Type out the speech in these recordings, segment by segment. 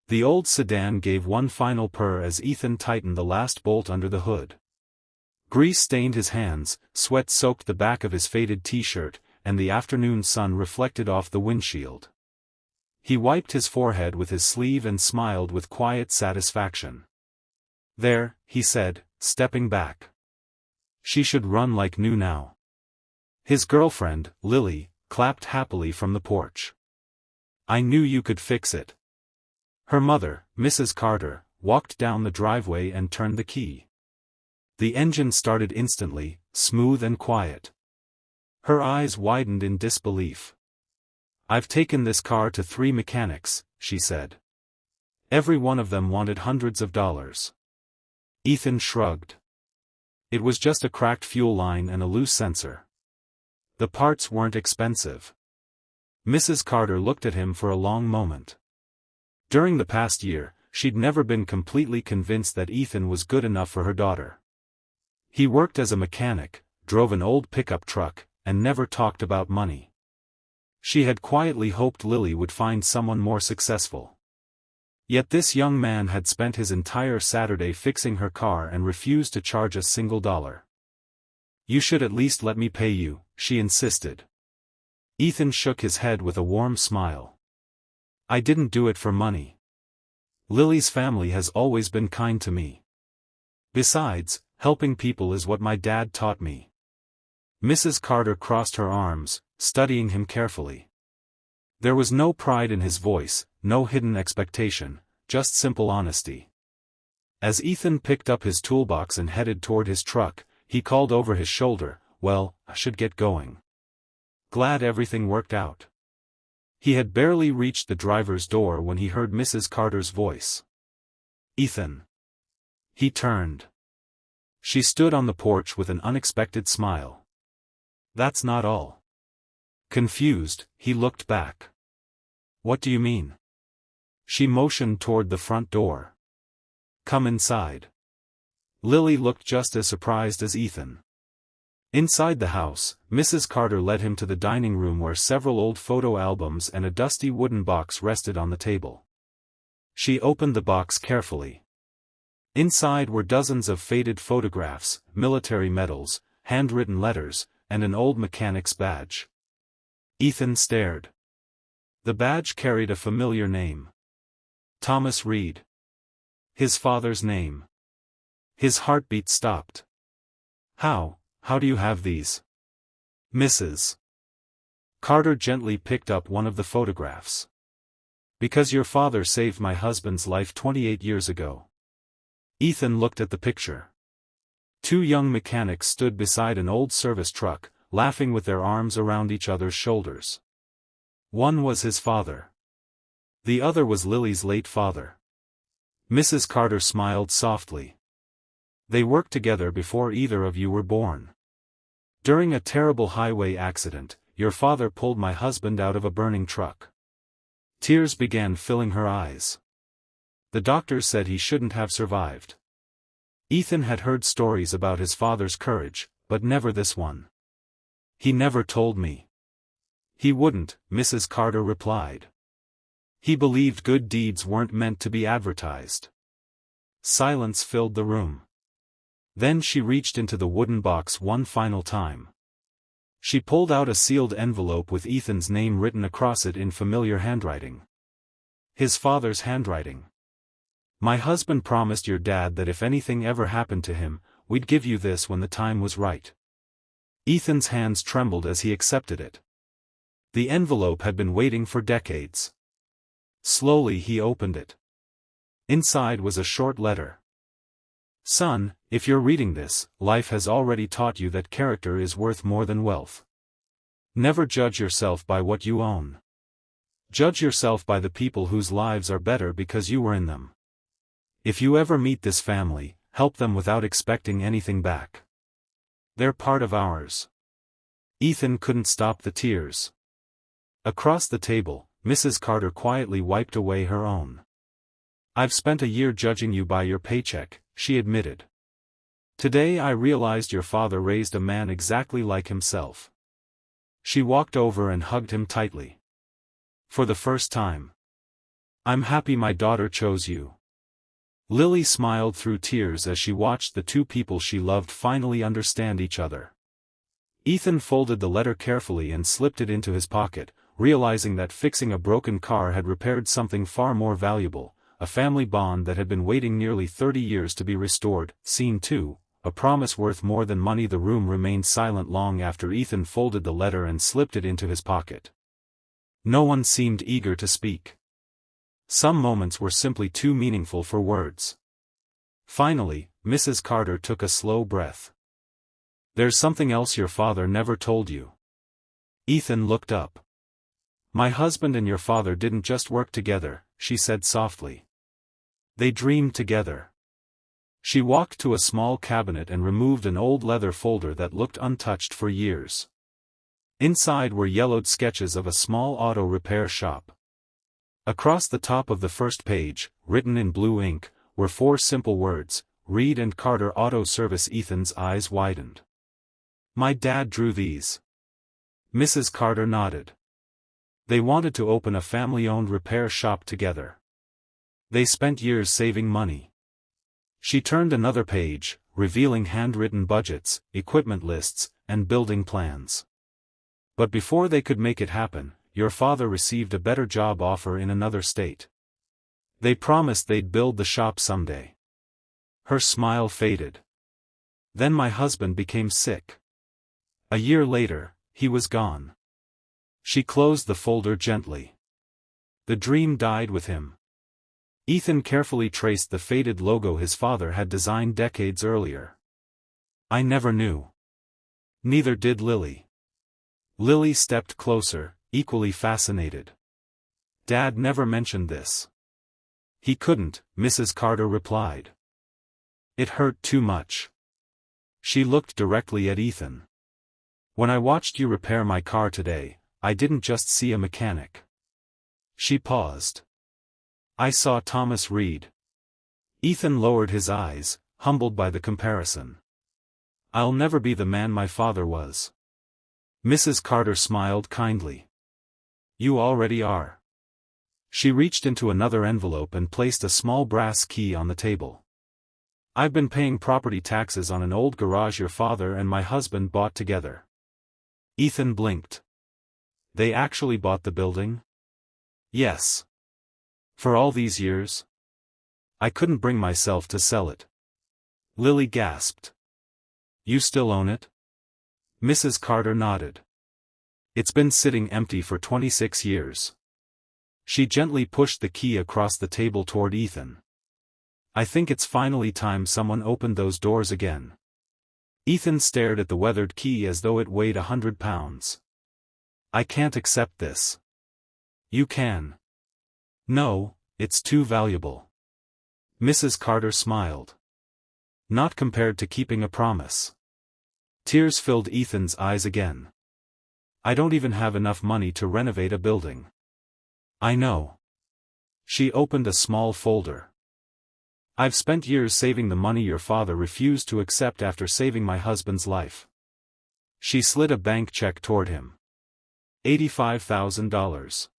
The old sedan gave one final purr as Ethan tightened the last bolt under the hood. Grease stained his hands, sweat soaked the back of his faded t-shirt, and the afternoon sun reflected off the windshield. He wiped his forehead with his sleeve and smiled with quiet satisfaction. "There," he said, stepping back. "She should run like new now." His girlfriend, Lily, clapped happily from the porch. "I knew you could fix it." Her mother, Mrs. Carter, walked down the driveway and turned the key. The engine started instantly, smooth and quiet. Her eyes widened in disbelief. "I've taken this car to 3 mechanics," she said. "Every one of them wanted hundreds of dollars." Ethan shrugged. It was just a cracked fuel line and a loose sensor. The parts weren't expensive. Mrs. Carter looked at him for a long moment. During the past year, she'd never been completely convinced that Ethan was good enough for her daughter. He worked as a mechanic, drove an old pickup truck, and never talked about money. She had quietly hoped Lily would find someone more successful. Yet this young man had spent his entire Saturday fixing her car and refused to charge a single dollar. "You should at least let me pay you," she insisted. Ethan shook his head with a warm smile. "I didn't do it for money. Lily's family has always been kind to me. Besides, helping people is what my dad taught me." Mrs. Carter crossed her arms, studying him carefully. There was no pride in his voice, no hidden expectation, just simple honesty. As Ethan picked up his toolbox and headed toward his truck, he called over his shoulder, "Well, I should get going. Glad everything worked out." He had barely reached the driver's door when he heard Mrs. Carter's voice. "Ethan." He turned. She stood on the porch with an unexpected smile. "That's not all." Confused, he looked back. "What do you mean?" She motioned toward the front door. "Come inside." Lily looked just as surprised as Ethan. Inside the house, Mrs. Carter led him to the dining room where several old photo albums and a dusty wooden box rested on the table. She opened the box carefully. Inside were dozens of faded photographs, military medals, handwritten letters, and an old mechanic's badge. Ethan stared. The badge carried a familiar name. Thomas Reed. His father's name. His heartbeat stopped. How do you have these?" Mrs. Carter gently picked up one of the photographs. "Because your father saved my husband's life 28 years ago." Ethan looked at the picture. 2 young mechanics stood beside an old service truck, laughing with their arms around each other's shoulders. One was his father. The other was Lily's late father. Mrs. Carter smiled softly. "They worked together before either of you were born. During a terrible highway accident, your father pulled my husband out of a burning truck." Tears began filling her eyes. "The doctors said he shouldn't have survived." Ethan had heard stories about his father's courage, but never this one. "He never told me." "He wouldn't," Mrs. Carter replied. "He believed good deeds weren't meant to be advertised." Silence filled the room. Then she reached into the wooden box one final time. She pulled out a sealed envelope with Ethan's name written across it in familiar handwriting. His father's handwriting. "My husband promised your dad that if anything ever happened to him, we'd give you this when the time was right." Ethan's hands trembled as he accepted it. The envelope had been waiting for decades. Slowly he opened it. Inside was a short letter. "Son, if you're reading this, life has already taught you that character is worth more than wealth. Never judge yourself by what you own. Judge yourself by the people whose lives are better because you were in them. If you ever meet this family, help them without expecting anything back. They're part of ours." Ethan couldn't stop the tears. Across the table, Mrs. Carter quietly wiped away her own. "I've spent a year judging you by your paycheck," she admitted. "Today I realized your father raised a man exactly like himself." She walked over and hugged him tightly. "For the first time. I'm happy my daughter chose you. Lily smiled through tears as she watched the two people she loved finally understand each other. Ethan folded the letter carefully and slipped it into his pocket, realizing that fixing a broken car had repaired something far more valuable, a family bond that had been waiting nearly 30 years to be restored. Scene 2, a promise worth more than money. The room remained silent long after Ethan folded the letter and slipped it into his pocket. No one seemed eager to speak. Some moments were simply too meaningful for words. Finally, Mrs. Carter took a slow breath. There's something else your father never told you. Ethan looked up. My husband and your father didn't just work together, she said softly. They dreamed together. She walked to a small cabinet and removed an old leather folder that looked untouched for years. Inside were yellowed sketches of a small auto repair shop. Across the top of the first page, written in blue ink, were 4 simple words, Reed and Carter Auto Service. Ethan's eyes widened. My dad drew these. Mrs. Carter nodded. They wanted to open a family-owned repair shop together. They spent years saving money. She turned another page, revealing handwritten budgets, equipment lists, and building plans. But before they could make it happen, your father received a better job offer in another state. They promised they'd build the shop someday. Her smile faded. Then my husband became sick. A year later, he was gone. She closed the folder gently. The dream died with him. Ethan carefully traced the faded logo his father had designed decades earlier. I never knew. Neither did Lily. Lily stepped closer, equally fascinated. Dad never mentioned this. He couldn't, Mrs. Carter replied. It hurt too much. She looked directly at Ethan. When I watched you repair my car today, I didn't just see a mechanic. She paused. I saw Thomas Reed. Ethan lowered his eyes, humbled by the comparison. I'll never be the man my father was. Mrs. Carter smiled kindly. You already are. She reached into another envelope and placed a small brass key on the table. I've been paying property taxes on an old garage your father and my husband bought together. Ethan blinked. They actually bought the building? Yes. For all these years? I couldn't bring myself to sell it. Lily gasped. You still own it? Mrs. Carter nodded. It's been sitting empty for 26 years. She gently pushed the key across the table toward Ethan. I think it's finally time someone opened those doors again. Ethan stared at the weathered key as though it weighed 100 pounds. I can't accept this. You can. No, it's too valuable. Mrs. Carter smiled. Not compared to keeping a promise. Tears filled Ethan's eyes again. I don't even have enough money to renovate a building. I know. She opened a small folder. I've spent years saving the money your father refused to accept after saving my husband's life. She slid a bank check toward him. $85,000.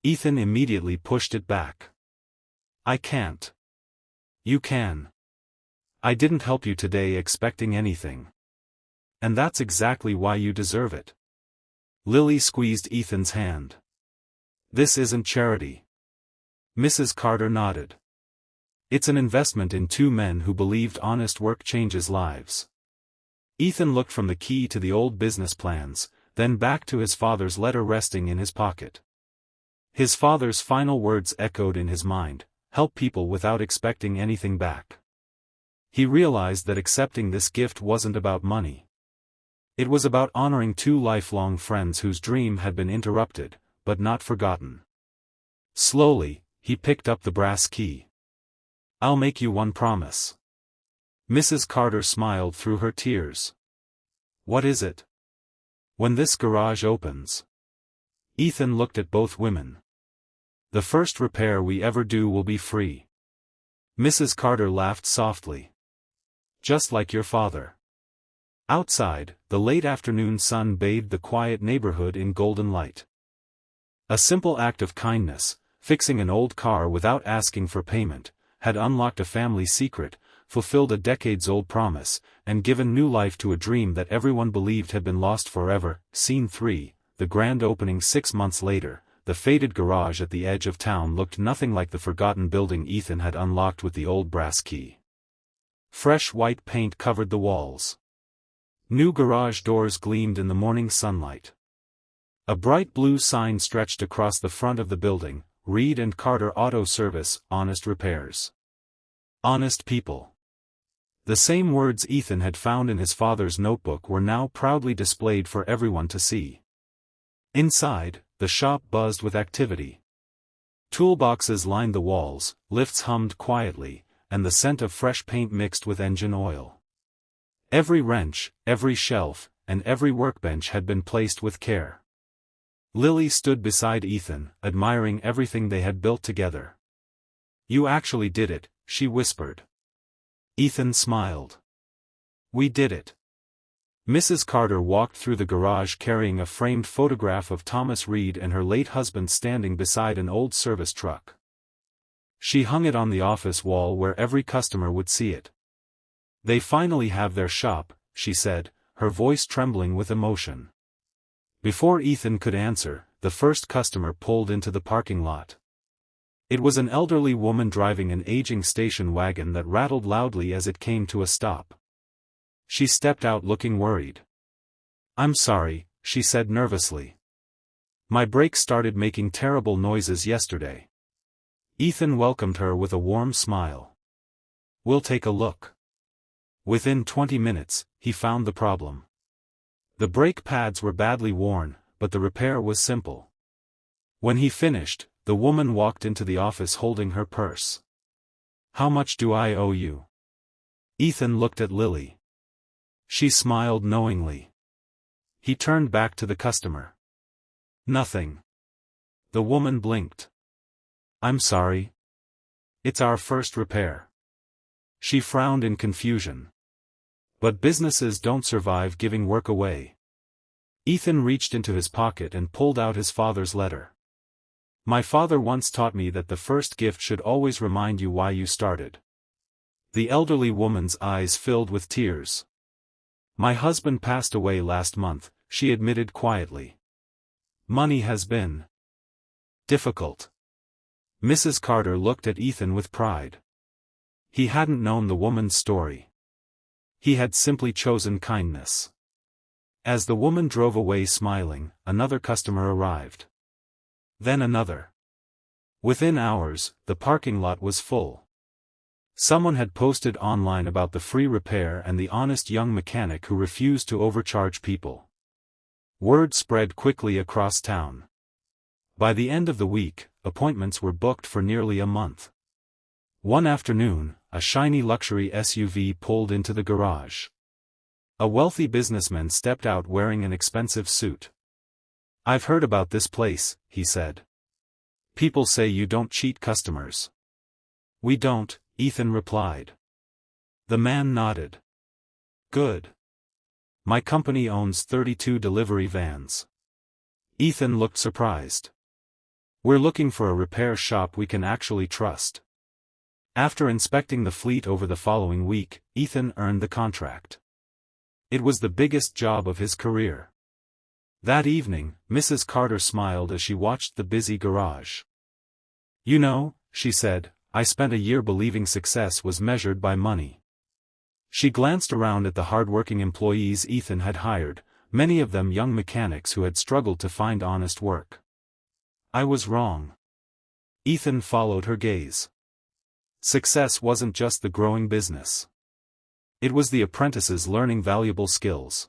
Ethan immediately pushed it back. I can't. You can. I didn't help you today expecting anything. And that's exactly why you deserve it. Lily squeezed Ethan's hand. This isn't charity. Mrs. Carter nodded. It's an investment in 2 men who believed honest work changes lives. Ethan looked from the key to the old business plans, then back to his father's letter resting in his pocket. His father's final words echoed in his mind, help people without expecting anything back. He realized that accepting this gift wasn't about money. It was about honoring 2 lifelong friends whose dream had been interrupted, but not forgotten. Slowly, he picked up the brass key. I'll make you one promise. Mrs. Carter smiled through her tears. What is it? When this garage opens. Ethan looked at both women. The first repair we ever do will be free. Mrs. Carter laughed softly. Just like your father. Outside, the late afternoon sun bathed the quiet neighborhood in golden light. A simple act of kindness, fixing an old car without asking for payment, had unlocked a family secret, fulfilled a decades-old promise, and given new life to a dream that everyone believed had been lost forever. Scene 3, the grand opening 6 months later. The faded garage at the edge of town looked nothing like the forgotten building Ethan had unlocked with the old brass key. Fresh white paint covered the walls. New garage doors gleamed in the morning sunlight. A bright blue sign stretched across the front of the building, Reed and Carter Auto Service, honest repairs. Honest people. The same words Ethan had found in his father's notebook were now proudly displayed for everyone to see. Inside, the shop buzzed with activity. Toolboxes lined the walls, lifts hummed quietly, and the scent of fresh paint mixed with engine oil. Every wrench, every shelf, and every workbench had been placed with care. Lily stood beside Ethan, admiring everything they had built together. "You actually did it," she whispered. Ethan smiled. "We did it." Mrs. Carter walked through the garage carrying a framed photograph of Thomas Reed and her late husband standing beside an old service truck. She hung it on the office wall where every customer would see it. "They finally have their shop," she said, her voice trembling with emotion. Before Ethan could answer, the first customer pulled into the parking lot. It was an elderly woman driving an aging station wagon that rattled loudly as it came to a stop. She stepped out looking worried. "I'm sorry," she said nervously. "My brakes started making terrible noises yesterday." Ethan welcomed her with a warm smile. "We'll take a look." Within 20 minutes, he found the problem. The brake pads were badly worn, but the repair was simple. When he finished, the woman walked into the office holding her purse. "How much do I owe you?" Ethan looked at Lily. She smiled knowingly. He turned back to the customer. "Nothing." The woman blinked. "I'm sorry. It's our first repair." She frowned in confusion. But businesses don't survive giving work away. Ethan reached into his pocket and pulled out his father's letter. "My father once taught me that the first gift should always remind you why you started." The elderly woman's eyes filled with tears. "My husband passed away last month," she admitted quietly. "Money has been difficult." Mrs. Carter looked at Ethan with pride. He hadn't known the woman's story. He had simply chosen kindness. As the woman drove away smiling, another customer arrived. Then another. Within hours, the parking lot was full. Someone had posted online about the free repair and the honest young mechanic who refused to overcharge people. Word spread quickly across town. By the end of the week, appointments were booked for nearly a month. One afternoon, a shiny luxury SUV pulled into the garage. A wealthy businessman stepped out wearing an expensive suit. "I've heard about this place," he said. "People say you don't cheat customers." "We don't," Ethan replied. The man nodded. "Good. My company owns 32 delivery vans." Ethan looked surprised. "We're looking for a repair shop we can actually trust." After inspecting the fleet over the following week, Ethan earned the contract. It was the biggest job of his career. That evening, Mrs. Carter smiled as she watched the busy garage. "You know," she said, "I spent a year believing success was measured by money." She glanced around at the hard-working employees Ethan had hired, many of them young mechanics who had struggled to find honest work. "I was wrong." Ethan followed her gaze. Success wasn't just the growing business. It was the apprentices learning valuable skills.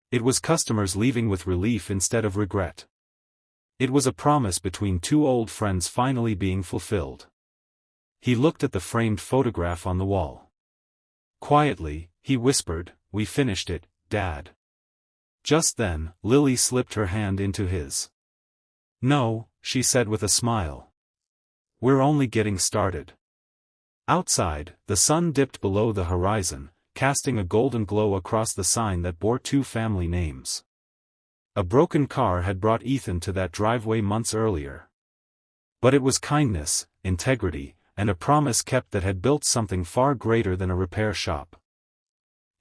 It was customers leaving with relief instead of regret. It was a promise between two old friends finally being fulfilled. He looked at the framed photograph on the wall. Quietly, he whispered, "We finished it, Dad." Just then, Lily slipped her hand into his. "No," she said with a smile. "We're only getting started." Outside, the sun dipped below the horizon, casting a golden glow across the sign that bore two family names. A broken car had brought Ethan to that driveway months earlier. But it was kindness, integrity, and a promise kept that had built something far greater than a repair shop.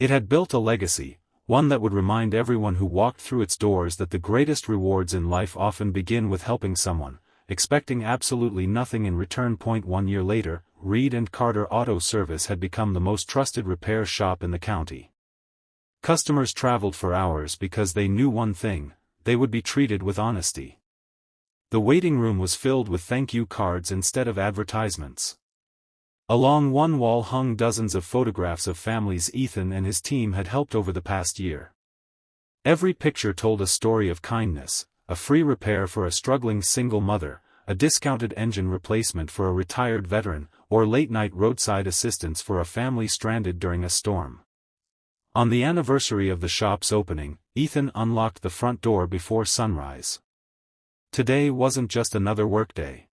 It had built a legacy, one that would remind everyone who walked through its doors that the greatest rewards in life often begin with helping someone, expecting absolutely nothing in return. 1 year later, Reed and Carter Auto Service had become the most trusted repair shop in the county. Customers traveled for hours because they knew one thing: they would be treated with honesty. The waiting room was filled with thank you cards instead of advertisements. Along one wall hung dozens of photographs of families Ethan and his team had helped over the past year. Every picture told a story of kindness: a free repair for a struggling single mother, a discounted engine replacement for a retired veteran, or late-night roadside assistance for a family stranded during a storm. On the anniversary of the shop's opening, Ethan unlocked the front door before sunrise. Today wasn't just another workday.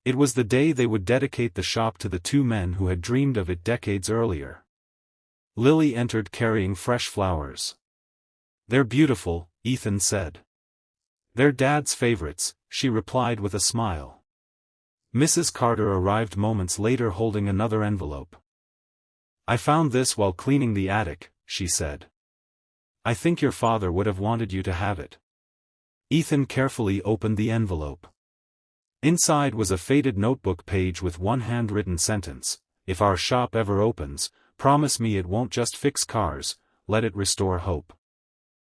It was the day they would dedicate the shop to the two men who had dreamed of it decades earlier. Lily entered carrying fresh flowers. "They're beautiful," Ethan said. "They're Dad's favorites," she replied with a smile. Mrs. Carter arrived moments later holding another envelope. "I found this while cleaning the attic," she said. "I think your father would have wanted you to have it." Ethan carefully opened the envelope. Inside was a faded notebook page with one handwritten sentence: "If our shop ever opens, promise me it won't just fix cars, let it restore hope."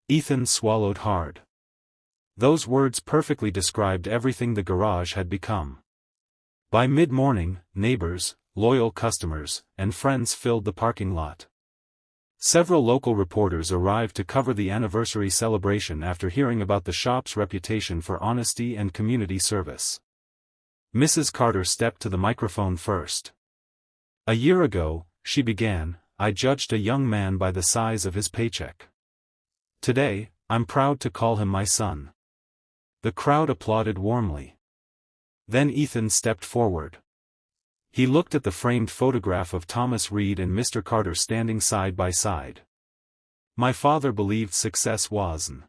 Ethan swallowed hard. Those words perfectly described everything the garage had become. By mid-morning, neighbors, loyal customers, and friends filled the parking lot. Several local reporters arrived to cover the anniversary celebration after hearing about the shop's reputation for honesty and community service. Mrs. Carter stepped to the microphone first. "A year ago," she began, "I judged a young man by the size of his paycheck. Today, I'm proud to call him my son." The crowd applauded warmly. Then Ethan stepped forward. He looked at the framed photograph of Thomas Reed and Mr. Carter standing side by side. "My father believed success was an